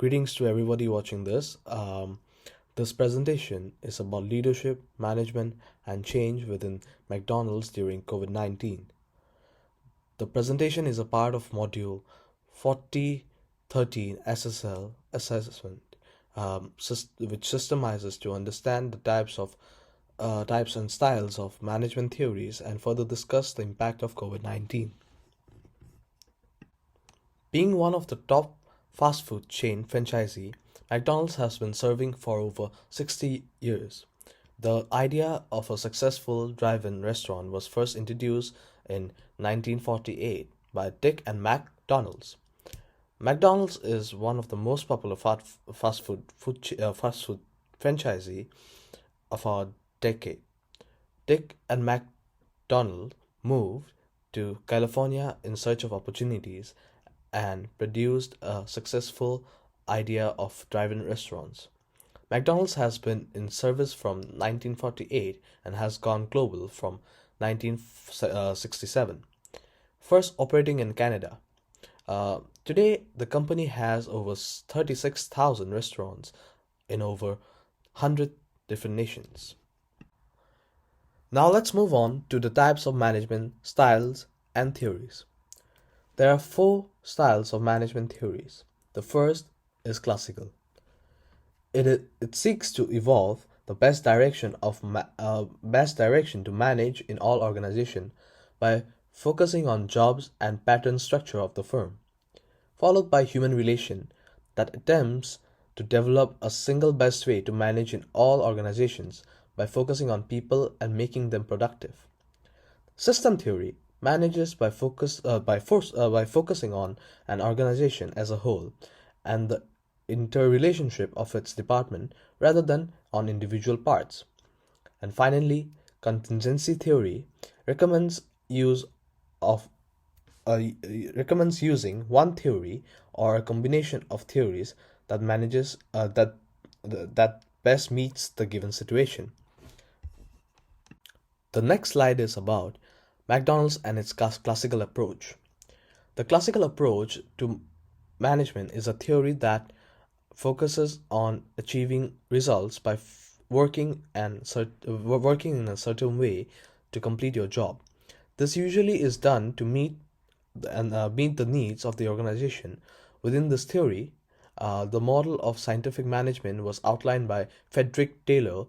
Greetings to everybody watching this. This presentation is about leadership, management, and change within McDonald's during COVID-19. The presentation is a part of module 4013 SSL assessment, which systemizes to understand the types and styles of management theories and further discuss the impact of COVID-19. Being one of the top fast food chain franchisee, McDonald's has been serving for over 60 years. The idea of a successful drive-in restaurant was first introduced in 1948 by Dick and McDonald's. McDonald's is one of the most popular fast food franchisee of our decade. Dick and McDonald moved to California in search of opportunities and produced a successful idea of drive-in restaurants. McDonald's has been in service from 1948 and has gone global from 1967, first operating in Canada. Today, the company has over 36,000 restaurants in over 100 different nations. Now let's move on to the types of management styles and theories. There are four styles of management theories. The first is classical. It seeks to evolve the best direction to manage in all organization by focusing on jobs and pattern structure of the firm, followed by human relation that attempts to develop a single best way to manage in all organizations by focusing on people and making them productive. System theory manages by focusing on an organization as a whole and the interrelationship of its department rather than on individual parts. And finally, contingency theory recommends using one theory or a combination of theories that that best meets the given situation. The next slide is about McDonald's and its classical approach. The classical approach to management is a theory that focuses on achieving results by working in a certain way to complete your job. This usually is done to meet the needs of the organization. Within this theory, the model of scientific management was outlined by Frederick Taylor,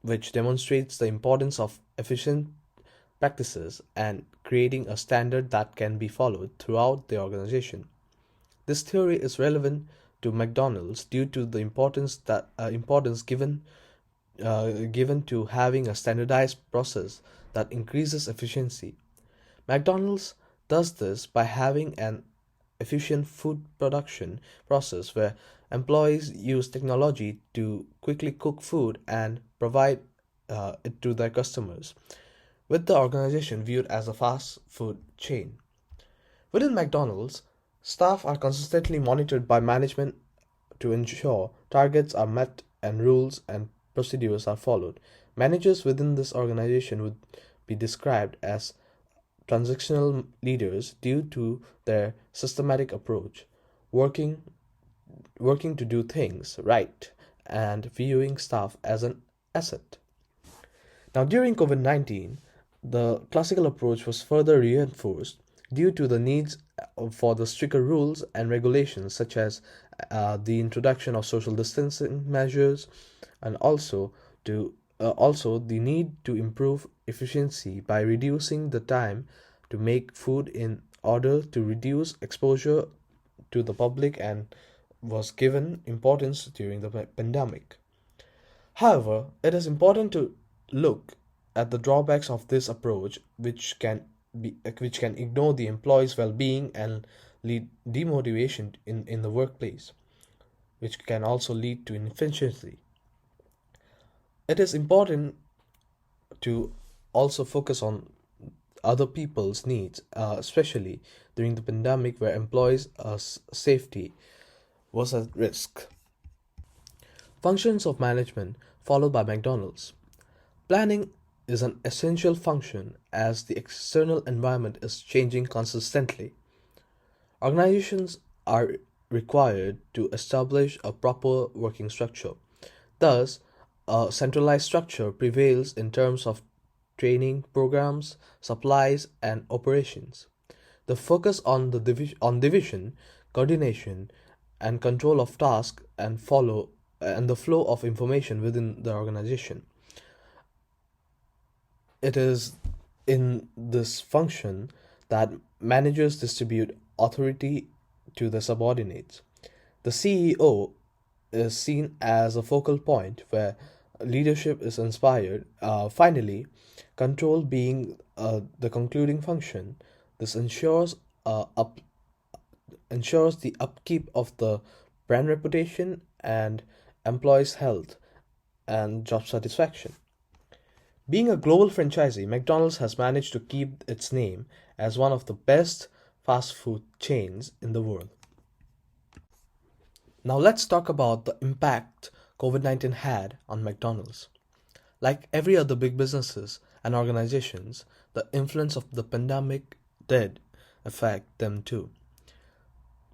which demonstrates the importance of efficient practices and creating a standard that can be followed throughout the organization. This theory is relevant to McDonald's due to the importance given to having a standardized process that increases efficiency. McDonald's does this by having an efficient food production process where employees use technology to quickly cook food and provide it to their customers, with the organization viewed as a fast food chain. Within McDonald's, staff are consistently monitored by management to ensure targets are met and rules and procedures are followed. Managers within this organization would be described as transactional leaders due to their systematic approach, working to do things right and viewing staff as an asset. Now, during COVID-19, the classical approach was further reinforced due to the needs for the stricter rules and regulations, such as the introduction of social distancing measures, and also the need to improve efficiency by reducing the time to make food in order to reduce exposure to the public, and was given importance during the pandemic. However, it is important to look at the drawbacks of this approach, which can ignore the employees' well-being and lead demotivation in the workplace, which can also lead to inefficiency. It is important to also focus on other people's needs, especially during the pandemic where employees' safety was at risk. Functions of management followed by McDonald's. Planning is an essential function as the external environment is changing consistently. Organizations are required to establish a proper working structure. Thus, a centralized structure prevails in terms of training programs, supplies, and operations. The focus on division, coordination, and control of tasks and the flow of information within the organization. It is in this function that managers distribute authority to the subordinates. The CEO is seen as a focal point where leadership is inspired. Finally, control being the concluding function, this ensures the upkeep of the brand reputation and employees' health and job satisfaction. Being a global franchisee, McDonald's has managed to keep its name as one of the best fast food chains in the world. Now let's talk about the impact COVID-19 had on McDonald's. Like every other big businesses and organizations, the influence of the pandemic did affect them too.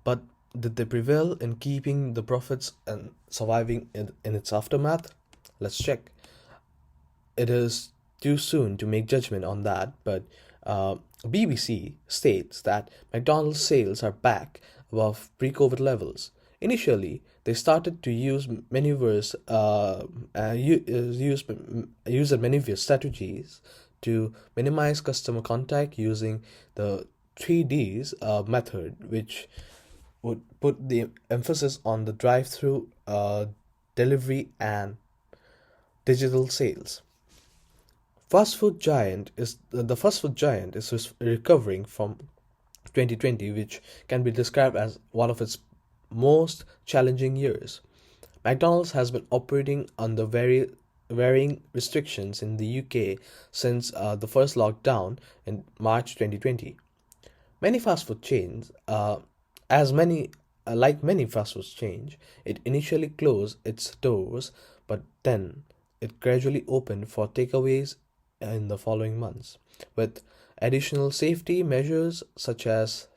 But did they prevail in keeping the profits and surviving in its aftermath? Let's check. It is too soon to make judgment on that, but BBC states that McDonald's sales are back above pre-COVID levels. Initially, they started to use maneuver strategies to minimize customer contact using the 3Ds method, which would put the emphasis on the drive-through, delivery, and digital sales. The fast food giant is recovering from 2020, which can be described as one of its most challenging years. McDonald's has been operating under varying restrictions in the UK since the first lockdown in March 2020. Many fast food chains, as many like many fast food chains, it initially closed its doors, but then it gradually opened for takeaways in the following months, with additional safety measures such as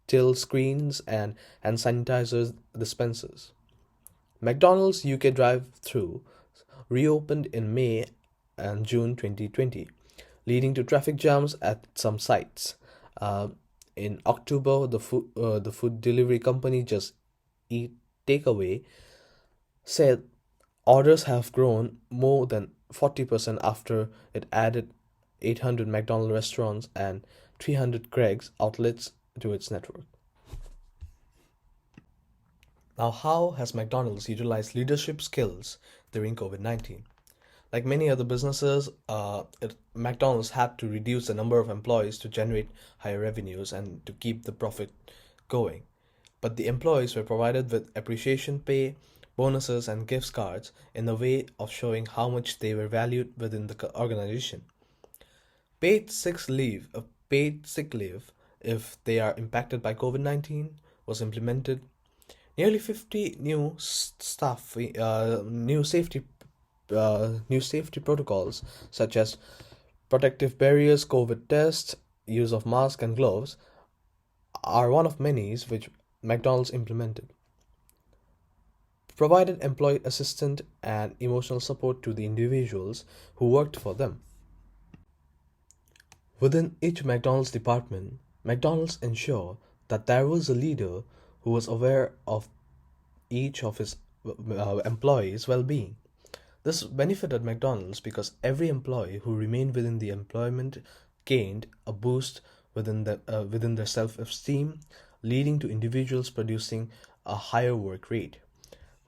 till screens and hand sanitizers dispensers. McDonald's UK drive-through reopened in May and June 2020, leading to traffic jams at some sites. In October, the food delivery company Just Eat Takeaway said orders have grown more than 40% after it added 800 McDonald's restaurants and 300 Greggs outlets to its network. Now, how has McDonald's utilized leadership skills during COVID-19? Like many other businesses, McDonald's had to reduce the number of employees to generate higher revenues and to keep the profit going. But the employees were provided with appreciation pay, bonuses, and gift cards in a way of showing how much they were valued within the organization. Paid sick leave if they are impacted by COVID-19 was implemented. Nearly 50 new safety protocols such as protective barriers, COVID tests, use of masks and gloves are one of many which McDonald's implemented. Provided employee assistance and emotional support to the individuals who worked for them. Within each McDonald's department, McDonald's ensured that there was a leader who was aware of each of his employees' well-being. This benefited McDonald's because every employee who remained within the employment gained a boost within their self-esteem, leading to individuals producing a higher work rate.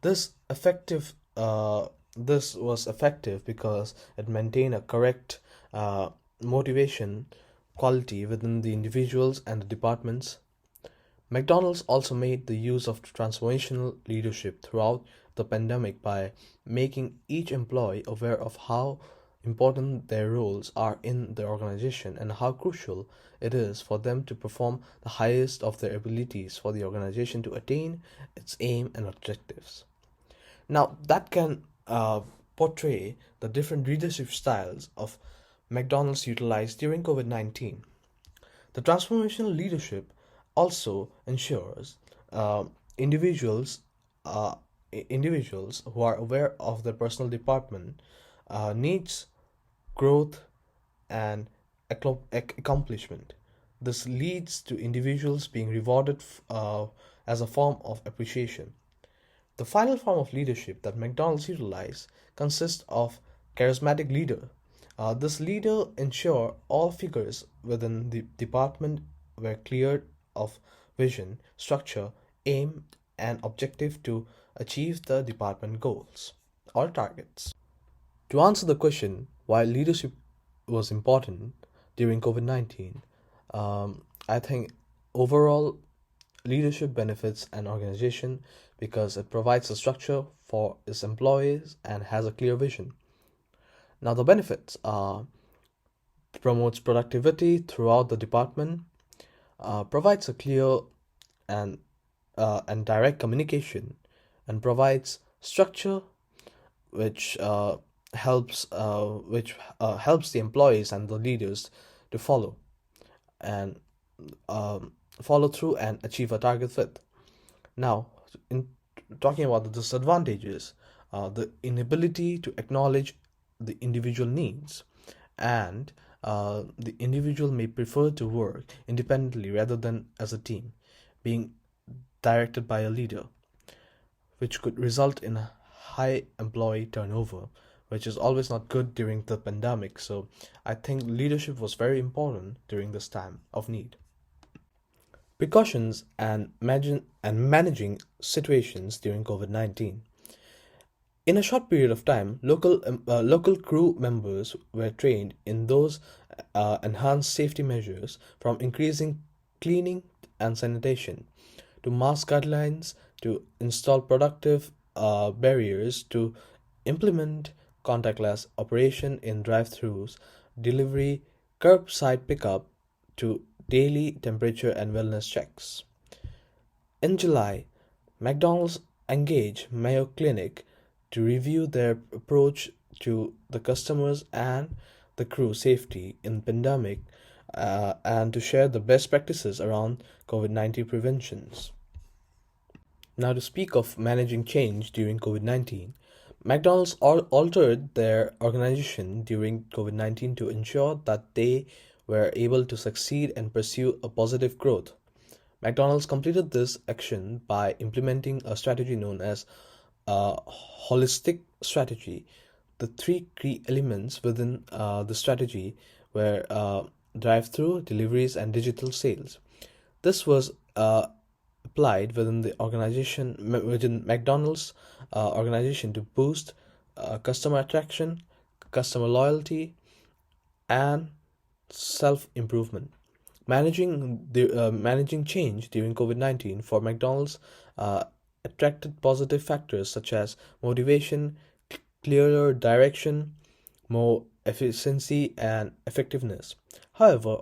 This was effective because it maintained a correct motivation quality within the individuals and the departments. McDonald's also made the use of transformational leadership throughout the pandemic by making each employee aware of how important their roles are in the organization and how crucial it is for them to perform the highest of their abilities for the organization to attain its aim and objectives. Now, that can portray the different leadership styles of McDonald's utilized during COVID-19. The transformational leadership also ensures Uh, individuals, uh, individuals who are aware of their personal department needs, growth, and accomplishment. This leads to individuals being rewarded as a form of appreciation. The final form of leadership that McDonald's utilize consists of charismatic leader. This leader ensure all figures within the department were clear of vision, structure, aim, and objective to achieve the department goals or targets. To answer the question why leadership was important during COVID 19, I think overall leadership benefits an organization because it provides a structure for its employees and has a clear vision. Now, the benefits are promotes productivity throughout the department, provides a clear and and direct communication, and provides structure which helps the employees and the leaders to and follow through and achieve a target with. Now, in talking about the disadvantages, the inability to acknowledge the individual needs, and the individual may prefer to work independently rather than as a team, being directed by a leader, which could result in a high employee turnover, which is always not good during the pandemic. So I think leadership was very important during this time of need. Precautions and managing situations during COVID 19. In a short period of time, local crew members were trained in those enhanced safety measures, from increasing cleaning and sanitation to mask guidelines to install productive barriers to implement contactless operation in drive-thrus, delivery, curbside pickup to daily temperature and wellness checks. In July, McDonald's engaged Mayo Clinic to review their approach to the customers and the crew safety in pandemic and to share the best practices around COVID-19 preventions. Now, to speak of managing change during COVID 19, McDonald's altered their organization during COVID 19 to ensure that they were able to succeed and pursue a positive growth. McDonald's completed this action by implementing a strategy known as a holistic strategy. The three key elements within the strategy were drive-through, deliveries, and digital sales. This was applied within McDonald's organization to boost customer attraction, customer loyalty, and self improvement. Managing change during COVID 19 for McDonald's uh, attracted positive factors such as motivation, clearer direction, more efficiency, and effectiveness. However,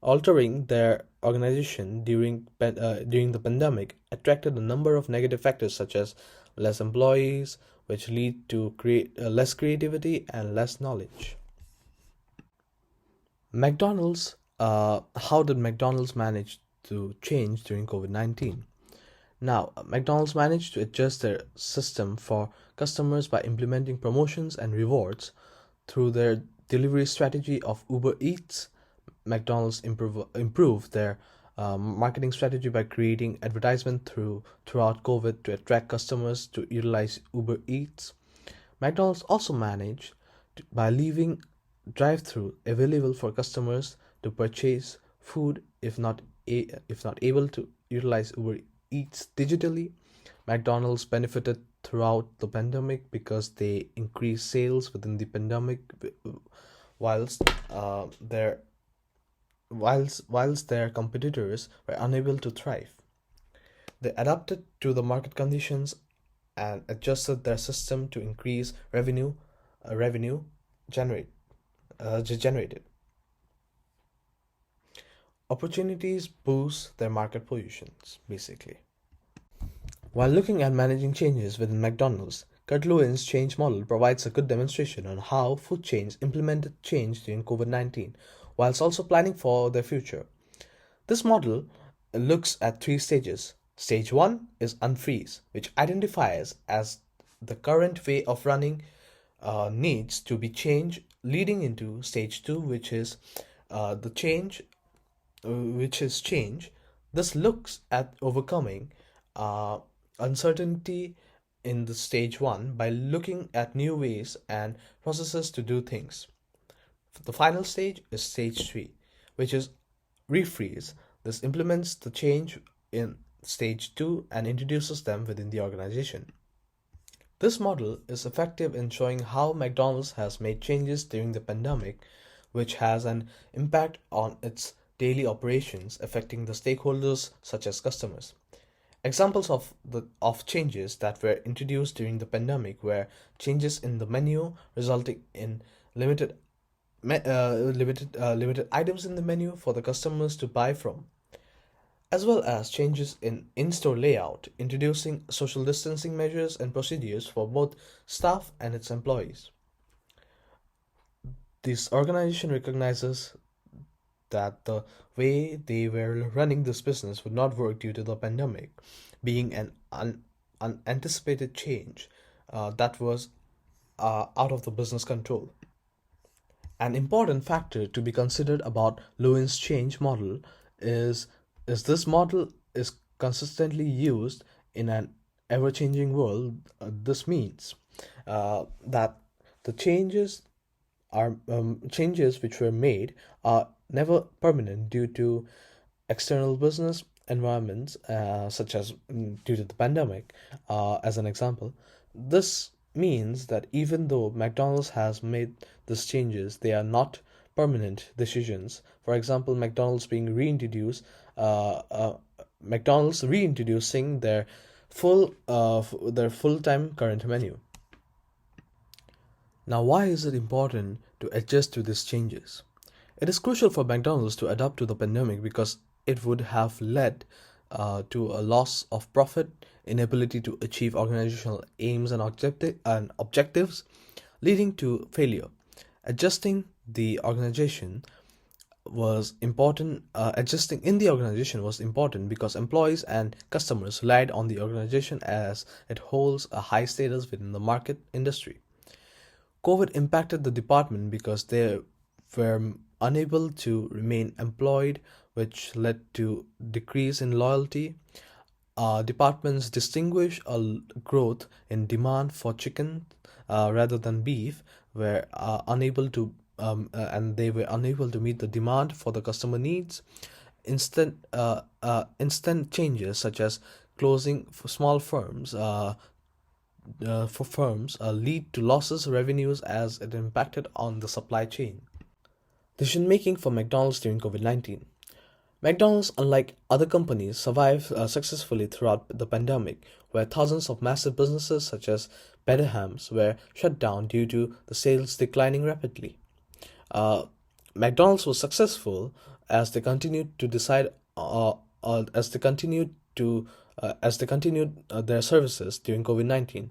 altering their organization during the pandemic attracted a number of negative factors such as less employees, which lead to less creativity and less knowledge. How did McDonald's manage to change during COVID 19? Now, McDonald's managed to adjust their system for customers by implementing promotions and rewards through their delivery strategy of Uber Eats. Improved their marketing strategy by creating advertisement throughout COVID to attract customers to utilize Uber Eats. McDonald's also managed by leaving drive-through available for customers to purchase food if not able to utilize Uber Eats digitally. McDonald's benefited throughout the pandemic because they increased sales within the pandemic, whilst their competitors were unable to thrive. They adapted to the market conditions and adjusted their system to increase revenue generate generated. Opportunities boost their market positions, basically. While looking at managing changes within McDonald's, Kurt Lewin's change model provides a good demonstration on how food chains implemented change during COVID 19, whilst also planning for their future. This model looks at three stages: Stage 1 is unfreeze, which identifies as the current way of running needs to be changed, leading into stage 2, which is the change, which is change. This looks at overcoming uh, uncertainty in the stage 1 by looking at new ways and processes to do things. The final stage is stage 3, which is refreeze. This implements the change in stage 2 and introduces them within the organization. This model is effective in showing how McDonald's has made changes during the pandemic, which has an impact on its daily operations, affecting the stakeholders such as customers. Examples of changes that were introduced during the pandemic were changes in the menu, resulting in limited items in the menu for the customers to buy from, as well as changes in in-store layout, introducing social distancing measures and procedures for both staff and its employees. This organization recognizes that the way they were running this business would not work due to the pandemic, being an unanticipated change that was out of the business control. An important factor to be considered about Lewin's change model is is this model is consistently used in an ever-changing world. This means that the changes which were made are never permanent due to external business environments, such as due to the pandemic, as an example. This means that even though McDonald's has made these changes, they are not permanent decisions. For example, uh, uh, McDonald's reintroducing their full-time current menu. Now, why is it important to adjust to these changes? It is crucial for McDonald's to adapt to the pandemic because it would have led to a loss of profit, inability to achieve organizational aims and objectives, leading to failure. Adjusting the organization adjusting in the organization was important because employees and customers relied on the organization as it holds a high status within the market industry. COVID impacted the department because they were unable to remain employed, which led to decrease in loyalty. Departments distinguish a growth in demand for chicken rather than beef, were unable to and they were unable to meet the demand for the customer needs. Instant changes such as closing for small firms for firms lead to losses revenues as it impacted on the supply chain. Decision making for McDonald's during COVID-19. McDonald's, unlike other companies, survived successfully throughout the pandemic, where thousands of massive businesses such as Bedhams were shut down due to the sales declining rapidly. Uh, McDonald's was successful as they continued to decide as they continued their services during COVID-19.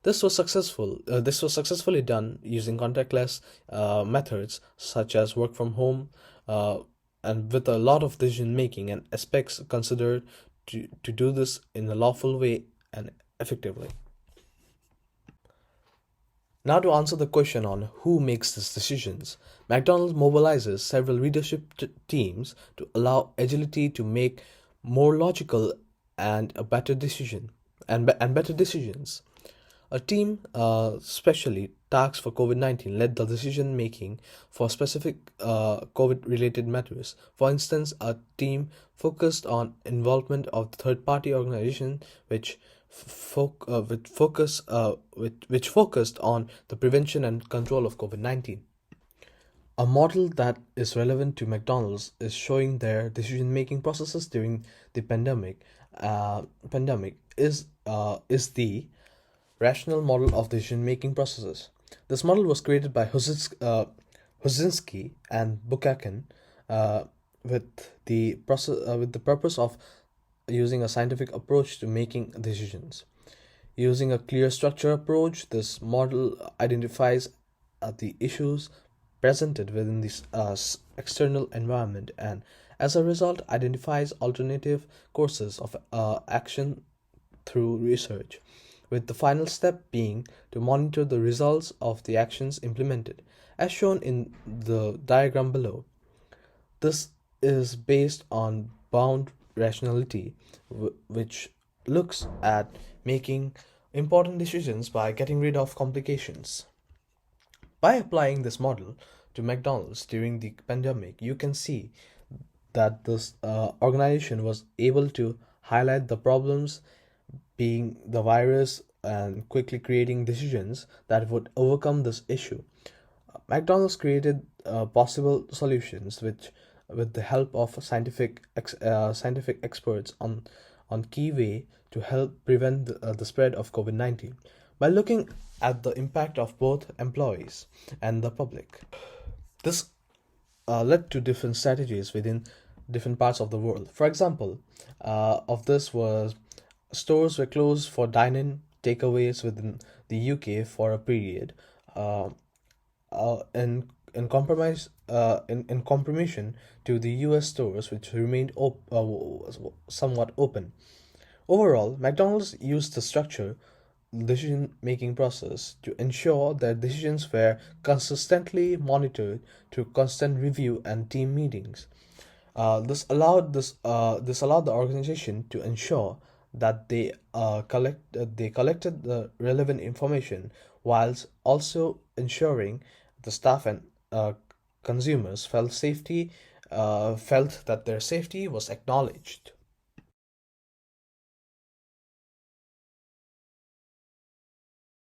This was successfully done using contactless methods such as work from home, uh, and with a lot of decision making and aspects considered to do this in a lawful way and effectively. Now, to answer the question on who makes these decisions, McDonald's mobilizes several leadership teams to allow agility to make more logical and a better decision and better decisions. A team specially tasked for COVID-19 led the decision making for specific COVID related matters. For instance, a team focused on involvement of the third party organization which focused on the prevention and control of COVID-19. A model that is relevant to McDonald's is showing their decision-making processes during the pandemic is the rational model of decision-making processes. This model was created by Huzinski and Buchanan uh, with the purpose of using a scientific approach to making decisions. Using a clear structure approach, this model identifies the issues presented within this external environment and As a result, identifies alternative courses of action through research, with the final step being to monitor the results of the actions implemented, as shown in the diagram below. This is based on bound rationality, which looks at making important decisions by getting rid of complications. By applying this model to McDonald's during the pandemic, you can see that this organization was able to highlight the problems being the virus and quickly creating decisions that would overcome this issue. McDonald's created possible solutions which, with the help of scientific experts on key way to help prevent the spread of COVID-19 by looking at the impact of both employees and the public. This led to different strategies within different parts of the world. For example, of this was stores were closed for dine-in takeaways within the UK for a period. Uh, in compromission to the US stores, which remained somewhat open. Overall, McDonald's used the structure decision making process to ensure that decisions were consistently monitored through constant review and team meetings. This allowed the organization to ensure that they collected the relevant information whilst also ensuring the staff and consumers felt that their safety was acknowledged.